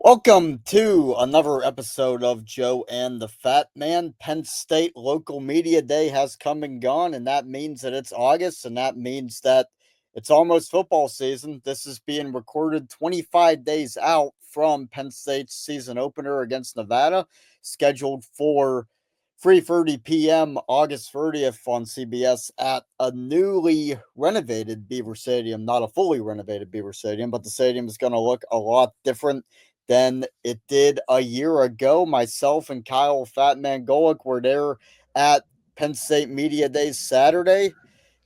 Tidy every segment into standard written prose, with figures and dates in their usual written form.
Welcome to another episode of Joe and the Fat Man. Penn State Local Media Day has come and gone, and that means that it's August, and that means that it's almost football season. This is being recorded 25 days out from Penn State's season opener against Nevada, scheduled for 3:30 p.m. August 30th on CBS at a newly renovated Beaver Stadium, not a fully renovated Beaver Stadium, but the stadium is going to look a lot different than it did a year ago. Myself and Kyle Fatman Golik were there at Penn State Media Days Saturday.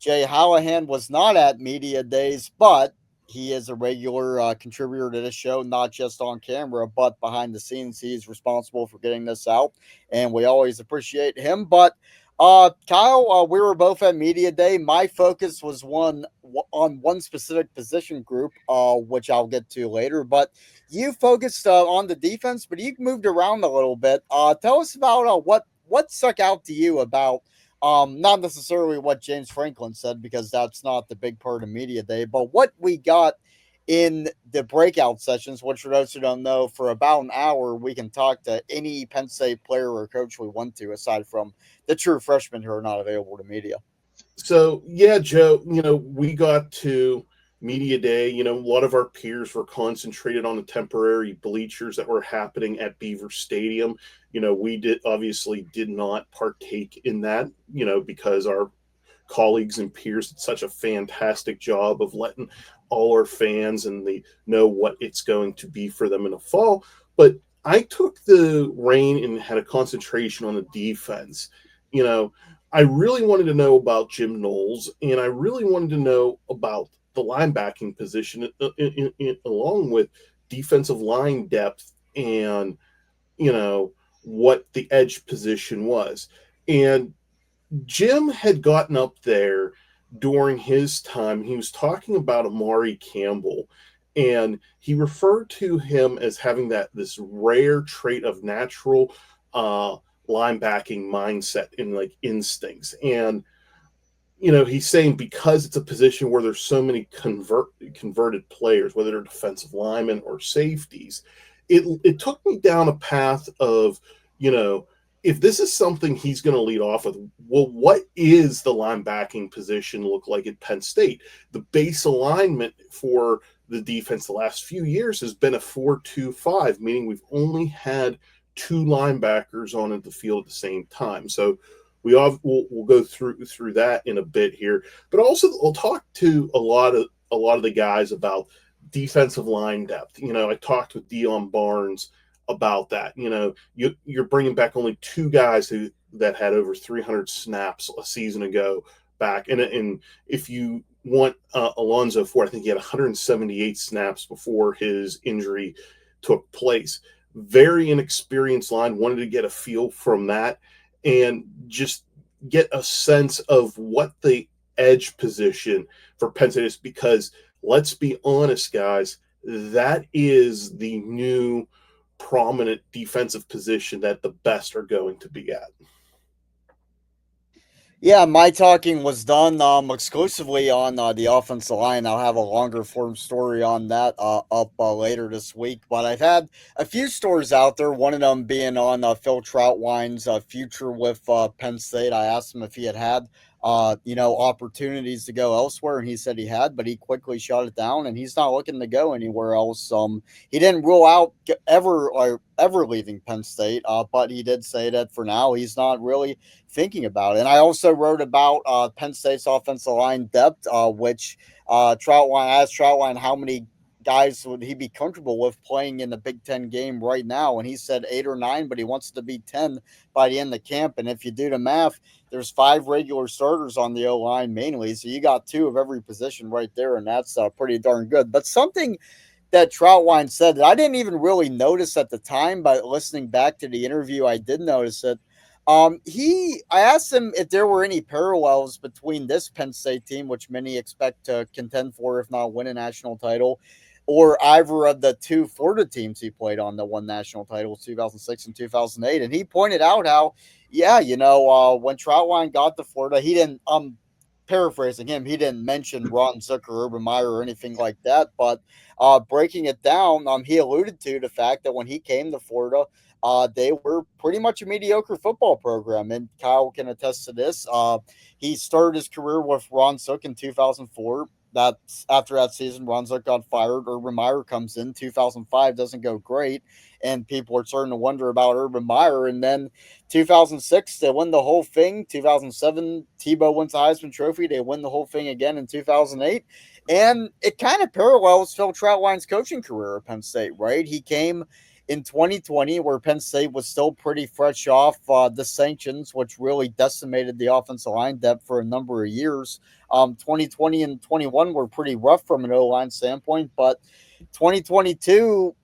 Jay Hallahan was not at Media Days, but he is a regular contributor to this show, not just on camera, but behind the scenes. He's responsible for getting this out, and we always appreciate him. But Kyle, we were both at Media Day. My focus was on one specific position group, which I'll get to later. But you focused on the defense, but you moved around a little bit. Tell us about what stuck out to you about not necessarily what James Franklin said, because that's not the big part of Media Day, but what we got in the breakout sessions, which for those who don't know, for about an hour, we can talk to any Penn State player or coach we want to, aside from the true freshmen who are not available to media. So, yeah, Joe, we got to media day. A lot of our peers were concentrated on the temporary bleachers that were happening at Beaver Stadium. We did not partake in that, because our colleagues and peers did such a fantastic job of letting all our fans and they know what it's going to be for them in the fall. But I took the reign and had a concentration on the defense. You know, I really wanted to know about Jim Knowles, and I really wanted to know about the linebacking position, along with defensive line depth and, what the edge position was. And Jim had gotten up there during his time. He was talking about Amari Campbell, and he referred to him as having this rare trait of natural linebacking mindset and like instincts. And he's saying because it's a position where there's so many converted players, whether they're defensive linemen or safeties, it took me down a path of, if this is something he's going to lead off with, well, what is the linebacking position look like at Penn State? The base alignment for the defense the last few years has been a 4-2-5, meaning we've only had two linebackers on the field at the same time. So we'll go through that in a bit here, but also we'll talk to a lot of the guys about defensive line depth. I talked with Dion Barnes about that. You're bringing back only two guys that had over 300 snaps a season ago back, and if you want Alonzo Ford, I think he had 178 snaps before his injury took place. Very inexperienced line. Wanted to get a feel from that and just get a sense of what the edge position for Penn State is, because let's be honest, guys, that is the new prominent defensive position that the best are going to be at. Yeah, my talking was done exclusively on the offensive line. I'll have a longer form story on that up later this week. But I've had a few stories out there, one of them being on Phil Troutwine's future with Penn State. I asked him if he had opportunities to go elsewhere, and he said he had, but he quickly shut it down, and he's not looking to go anywhere else. He didn't rule out ever leaving Penn State, but he did say that for now he's not really thinking about it. And I also wrote about Penn State's offensive line depth, which Troutwine asked Troutwine how many guys would he be comfortable with playing in the Big Ten game right now, and he said 8 or 9, but he wants to be 10 by the end of camp. And if you do the math, there's 5 regular starters on the O-line mainly, so you got 2 of every position right there, and that's pretty darn good. But something that Troutwine said that I didn't even really notice at the time, but listening back to the interview, I did notice it. I asked him if there were any parallels between this Penn State team, which many expect to contend for, if not win a national title, or either of the 2 Florida teams he played on that won national titles, 2006 and 2008. And he pointed out how, when Troutwine got to Florida, he didn't paraphrasing him, he didn't mention Ron Zook or Urban Meyer or anything like that. But breaking it down, he alluded to the fact that when he came to Florida, they were pretty much a mediocre football program, and Kyle can attest to this. He started his career with Ron Zook in 2004. That's after that season, Ron Zook got fired. Urban Meyer comes in 2005, doesn't go great, and people are starting to wonder about Urban Meyer. And then 2006, they win the whole thing. 2007, Tebow wins the Heisman Trophy. They win the whole thing again in 2008. And it kind of parallels Phil Troutline's coaching career at Penn State, right? He came in 2020, where Penn State was still pretty fresh off the sanctions, which really decimated the offensive line depth for a number of years. 2020 and 21 were pretty rough from an O-line standpoint, but 2022,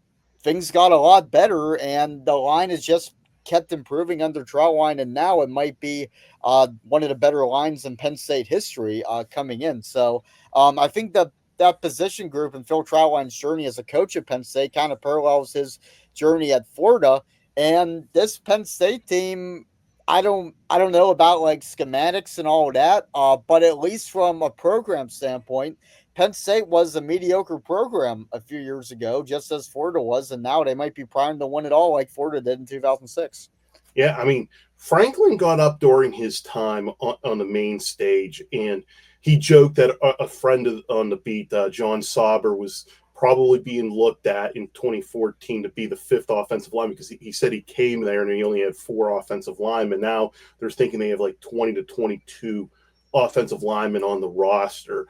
things got a lot better, and the line has just kept improving under Troutline, and now it might be one of the better lines in Penn State history coming in. So I think that position group and Phil Troutline's journey as a coach at Penn State kind of parallels his journey at Florida. And this Penn State team, I don't know about like schematics and all of that, but at least from a program standpoint, Penn State was a mediocre program a few years ago, just as Florida was, and now they might be primed to win it all like Florida did in 2006. Yeah, I mean, Franklin got up during his time on the main stage, and he joked that a friend on the beat, John Sauber, was probably being looked at in 2014 to be the fifth offensive lineman because he said he came there and he only had four offensive linemen. Now they're thinking they have like 20 to 22 offensive linemen on the roster.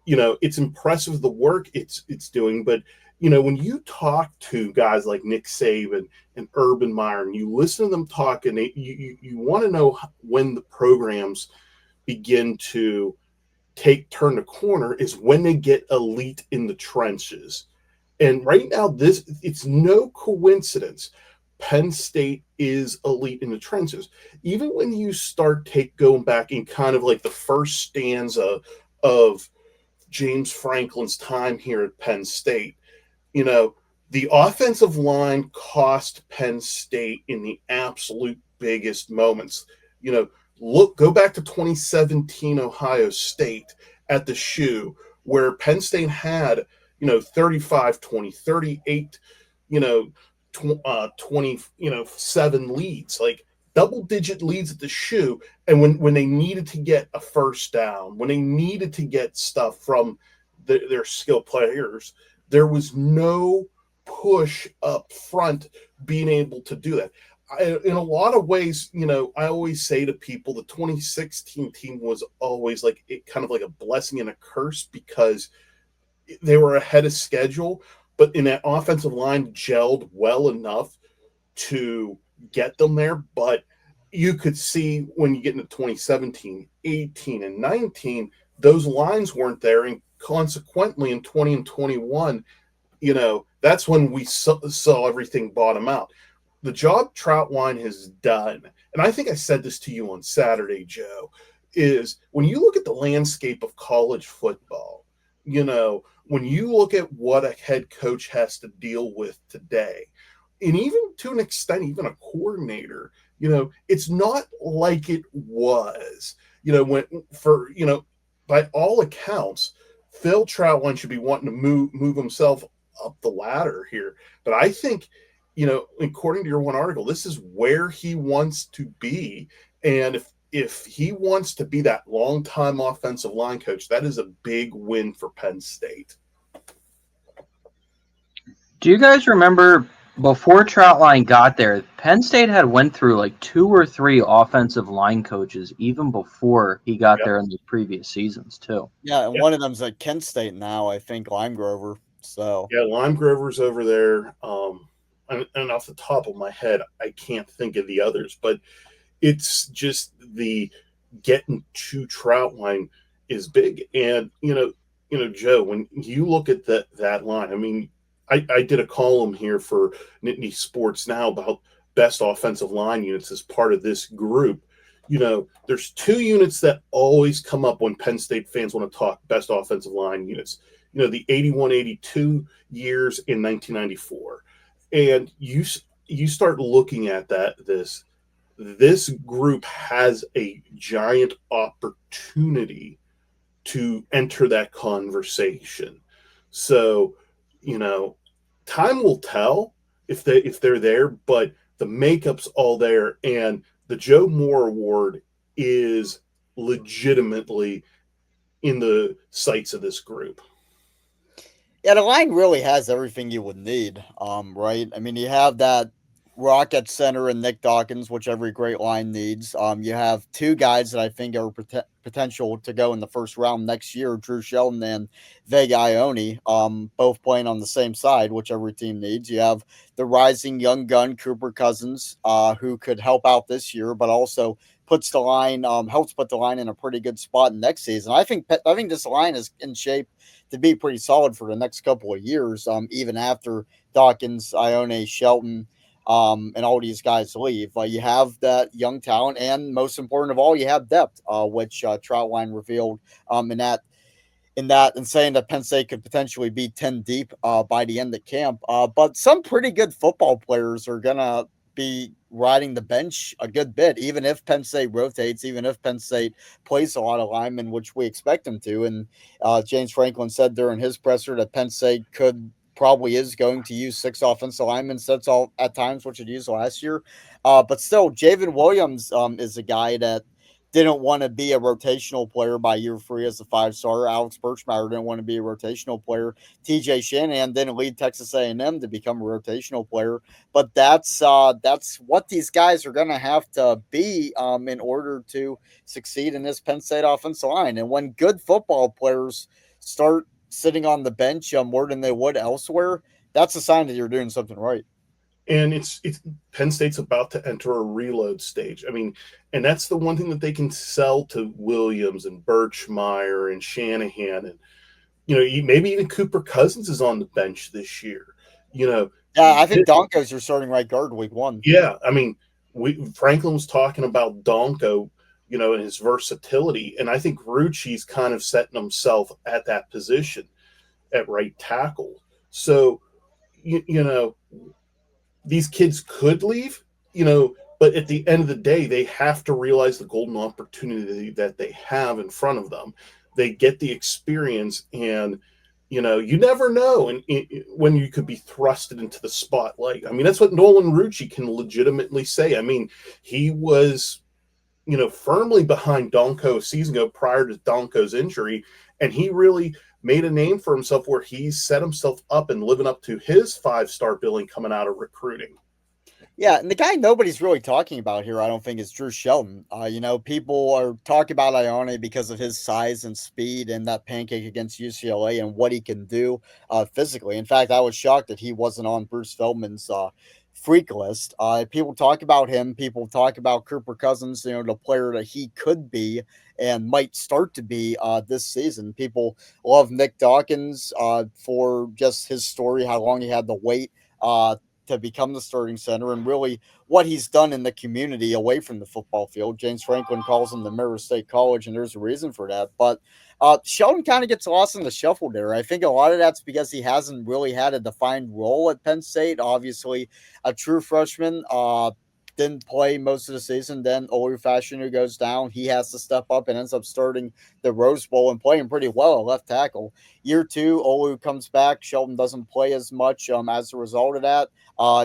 It's impressive the work it's doing, but when you talk to guys like Nick Saban and Urban Meyer, and you listen to them talk, and you want to know when the programs begin to turn the corner is when they get elite in the trenches. And right now, it's no coincidence. Penn State is elite in the trenches. Even when you start going back in kind of like the first stanza of James Franklin's time here at Penn State, the offensive line cost Penn State in the absolute biggest moments. Go back to 2017 Ohio State at the shoe, where Penn State had 35-20, 38, 27 leads, like double-digit leads at the shoe. And when they needed to get a first down, when they needed to get stuff from their skill players, there was no push up front being able to do that. In a lot of ways, I always say to people, the 2016 team was always kind of like a blessing and a curse because they were ahead of schedule, but in that offensive line gelled well enough to get them there. But you could see when you get into 2017, 18, and 19, those lines weren't there. And consequently, in 20 and 21, that's when we saw everything bottom out. The job Troutline has done, and I think I said this to you on Saturday, Joe, is when you look at the landscape of college football, when you look at what a head coach has to deal with today, and even to an extent, even a coordinator, it's not like it was, by all accounts, Phil Troutline should be wanting to move himself up the ladder here. But I think, according to your one article, this is where he wants to be. And if he wants to be that long-time offensive line coach, that is a big win for Penn State. Do you guys remember before Troutline got there, Penn State had went through like 2 or 3 offensive line coaches even before he got there in the previous seasons too. Yeah, and one of them's at Kent State now, I think, Lime Grover. So yeah, Lime Grover's over there. And off the top of my head, I can't think of the others, but it's just the getting to Troutline is big. And Joe, when you look at that line, I mean, I did a column here for Nittany Sports Now about best offensive line units as part of this group. There's 2 units that always come up when Penn State fans want to talk best offensive line units. The 81-82 years in 1994. And you start looking at this group has a giant opportunity to enter that conversation. So, time will tell if they're there, but the makeup's all there, and the Joe Moore Award is legitimately in the sights of this group. Yeah, the line really has everything you would need, right? I mean, you have that rock at center and Nick Dawkins, which every great line needs. You have two guys that I think are potential to go in the first round next year, Drew Shelton and Vega Ione, both playing on the same side, which every team needs. You have the rising young gun Cooper Cousins, who could help out this year, but also puts the line, helps put the line in a pretty good spot next season. I think this line is in shape to be pretty solid for the next couple of years, even after Dawkins, Ione, Shelton, and all these guys leave. You have that young talent, and most important of all, you have depth, which Troutline revealed and saying that Penn State could potentially be 10 deep by the end of camp. But some pretty good football players are going to be riding the bench a good bit, even if Penn State rotates, even if Penn State plays a lot of linemen, which we expect them to. And James Franklin said during his presser that Penn State probably is going to use 6 offensive linemen. So that's all at times what it used last year. But still, Javen Williams is a guy that didn't want to be a rotational player by year 3 as a 5-star. Alex Birchmeier didn't want to be a rotational player. TJ Shanahan didn't lead Texas A&M to become a rotational player. But that's what these guys are going to have to be in order to succeed in this Penn State offensive line. And when good football players start sitting on the bench more than they would elsewhere, that's a sign that you're doing something right. And it's Penn State's about to enter a reload stage. I mean, and that's the one thing that they can sell to Williams and Birchmeier and Shanahan, and maybe even Cooper Cousins is on the bench this year. Yeah, I think Donko's your starting right guard week 1. Yeah, I mean, Franklin was talking about Donko, and his versatility, and I think Rucci's kind of setting himself at that position at right tackle. So, these kids could leave, but at the end of the day, they have to realize the golden opportunity that they have in front of them. They get the experience, and you never know when you could be thrusted into the spotlight. I mean, that's what Nolan Rucci can legitimately say. I mean, he was, firmly behind Donko a season ago prior to Donko's injury, and he really made a name for himself where he's set himself up and living up to his 5-star billing coming out of recruiting. Yeah, and the guy nobody's really talking about here, I don't think, is Drew Shelton. People are talking about Ione because of his size and speed and that pancake against UCLA and what he can do physically. In fact, I was shocked that he wasn't on Bruce Feldman's freak list. People talk about him. People talk about Cooper Cousins, the player that he could be and might start to be this season. People love Nick Dawkins for just his story, how long he had to wait to become the starting center, and really what he's done in the community away from the football field. James Franklin calls him the Mirror State College, and there's a reason for that. But Sheldon kind of gets lost in the shuffle there. I think a lot of that's because he hasn't really had a defined role at Penn State. Obviously, a true freshman, didn't play most of the season. Then Olu Fashanu goes down. He has to step up and ends up starting the Rose Bowl and playing pretty well at left tackle. Year 2, Olu comes back. Sheldon doesn't play as much as a result of that.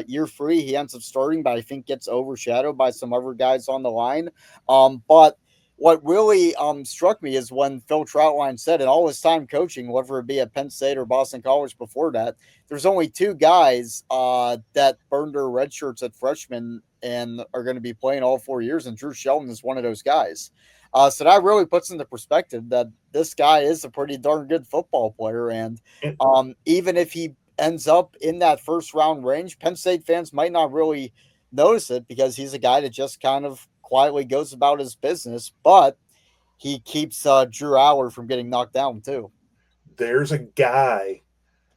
Year 3, he ends up starting, but I think gets overshadowed by some other guys on the line. But what really struck me is when Phil Troutline said in all his time coaching, whether it be at Penn State or Boston College before that, there's only 2 guys that burned their red shirts at freshman and are going to be playing all 4 years, and Drew Shelton is one of those guys. So that really puts into perspective that this guy is a pretty darn good football player, and even if he ends up in that first round range, Penn State fans might not really notice it because he's a guy that just kind of quietly goes about his business, but he keeps Drew Howard from getting knocked down too. There's a guy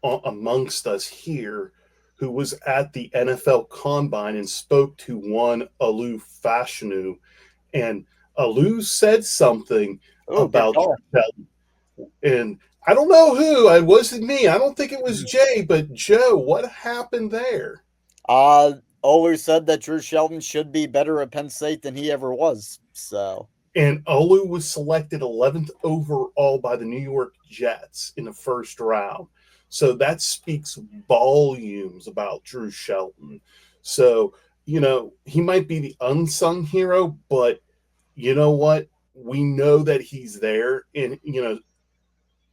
amongst us here who was at the NFL Combine and spoke to one Olu Fashanu, and Olu said something about Shelton. And I don't know who. It wasn't me. I don't think it was Jay, but Joe, what happened there? Olu said that Drew Shelton should be better at Penn State than he ever was. So And Olu was selected 11th overall by the New York Jets in the first round. So that speaks volumes about Drew Shelton. So, he might be the unsung hero, but you know what? We know that he's there. And,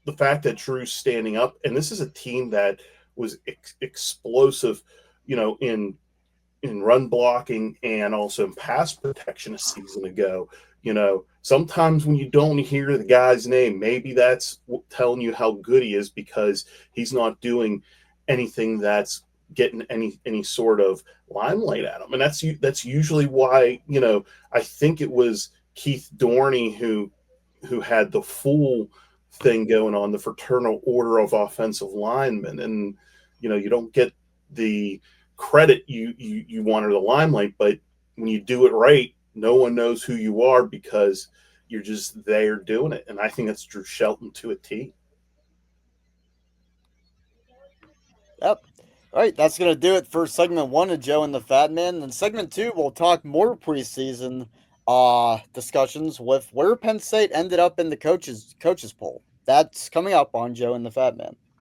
the fact that Drew's standing up, and this is a team that was explosive, in run blocking and also in pass protection a season ago. Sometimes when you don't hear the guy's name, maybe that's telling you how good he is because he's not doing anything that's getting any sort of limelight at him. And that's usually why, I think it was Keith Dorney who had the full thing going on, the fraternal order of offensive linemen. And, you don't get the credit you want or the limelight, but when you do it right, no one knows who you are because you're just there doing it. And I think that's Drew Shelton to a T. Yep. All right, that's going to do it for segment 1 of Joe and the Fat Man. In segment 2, we'll talk more preseason discussions with where Penn State ended up in the coaches poll. That's coming up on Joe and the Fat Man.